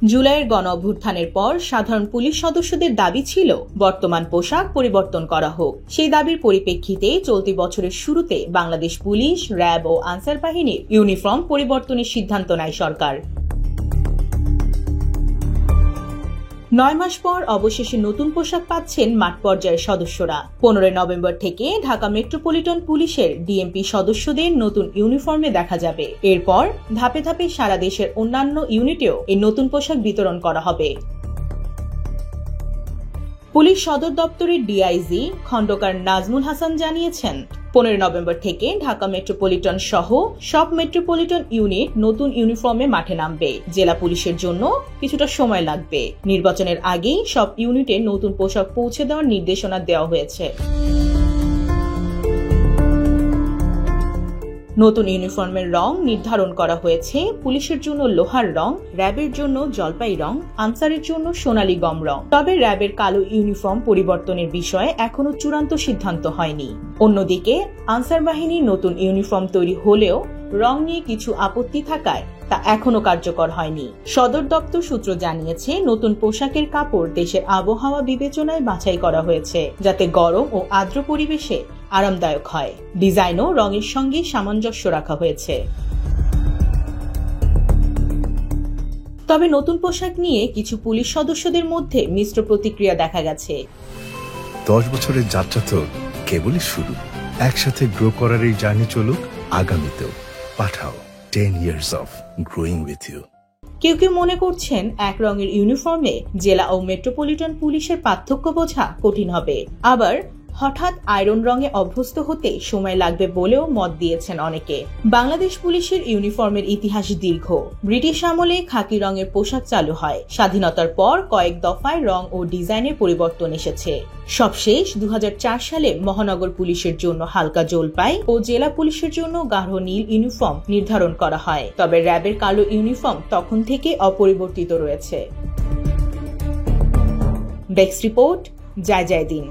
জুলাইয়ের গণঅভ্যুত্থানের পর সাধারণ পুলিশ সদস্যদের দাবি ছিল বর্তমান পোশাক পরিবর্তন করা হোক। সেই দাবির পরিপ্রেক্ষিতে চলতি বছরের শুরুতে বাংলাদেশ পুলিশ, র্যাব ও আনসার বাহিনীর ইউনিফর্ম পরিবর্তনের সিদ্ধান্ত নেয় সরকার। 9 মাস পর অবশেষে নতুন পোশাক পাচ্ছেন মাঠ পর্যায়ের সদস্যরা। 15 নভেম্বর থেকে ঢাকা মেট্রোপলিটন পুলিশের ডিএমপি সদস্যদের নতুন ইউনিফর্মে দেখা যাবে। এরপর ধাপে ধাপে সারা দেশের অন্যান্য ইউনিটেও এই নতুন পোশাক বিতরণ করা হবে। পুলিশ সদর দপ্তরের ডিআইজি খন্দকার নাজমুল হাসান জানিয়েছেন, 15 নভেম্বর থেকে ঢাকা মেট্রোপলিটন সহ সব মেট্রোপলিটন ইউনিট নতুন ইউনিফর্মে মাঠে নামবে। জেলা পুলিশের জন্য কিছুটা সময় লাগবে। নির্বাচনের আগেই সব ইউনিটে নতুন পোশাক পৌঁছে দেওয়ার নির্দেশনা দেওয়া হয়েছে। নতুন ইউনিফর্মের রং নির্ধারণ করা হয়েছে পুলিশের জন্য লোহার রং, র্যাবের জন্য জলপাই রং, আনসারের জন্য সোনালী গম রং। তবে র্যাবের কালো ইউনিফর্ম পরিবর্তনের বিষয়ে এখনো চূড়ান্ত সিদ্ধান্ত হয়নি। অন্যদিকে আনসার বাহিনীর নতুন ইউনিফর্ম তৈরি হলেও রং নিয়ে কিছু আপত্তি থাকায় তা এখনো কার্যকর হয়নি। সদর দপ্তর সূত্র জানিয়েছে, নতুন পোশাকের কাপড় দেশের আবহাওয়া বিবেচনায় বাছাই করা হয়েছে, যাতে গরম ও আর্দ্র পরিবেশে আরামদায়ক হয়। ডিজাইনও রঙের সঙ্গে সামঞ্জস্য রাখা হয়েছে। তবে নতুন পোশাক নিয়ে কিছু পুলিশ সদস্যদের মধ্যে মিশ্র প্রতিক্রিয়া দেখা গেছে। 10 বছরের যাত্রা তো কেবলই শুরু। একসাথে গ্রো করার এই জার্নি চলুক আগামীতেও। পাঠাও 10 years of growing with you। কেউ কেউ মনে করছেন, এক রঙের ইউনিফর্মে জেলা ও মেট্রোপলিটন পুলিশের পার্থক্য বোঝা কঠিন হবে। আবার হঠাৎ আয়রন রঙে অভ্যস্ত হতে সময় লাগবে বলেও মত দিয়েছেন অনেকে। বাংলাদেশ পুলিশের ইউনিফর্মের ইতিহাস দীর্ঘ। ব্রিটিশ আমলে খাকি রঙের পোশাক চালু হয়। স্বাধীনতার পর কয়েক দফায় রং ও ডিজাইনের পরিবর্তন এসেছে। সবশেষ 2004 সালে মহানগর পুলিশের জন্য হালকা জলপাই ও জেলা পুলিশের জন্য গাঢ় নীল ইউনিফর্ম নির্ধারণ করা হয়। তবে র্যাবের কালো ইউনিফর্ম তখন থেকে অপরিবর্তিত রয়েছে। ডেস্ক রিপোর্ট, জয় দিন।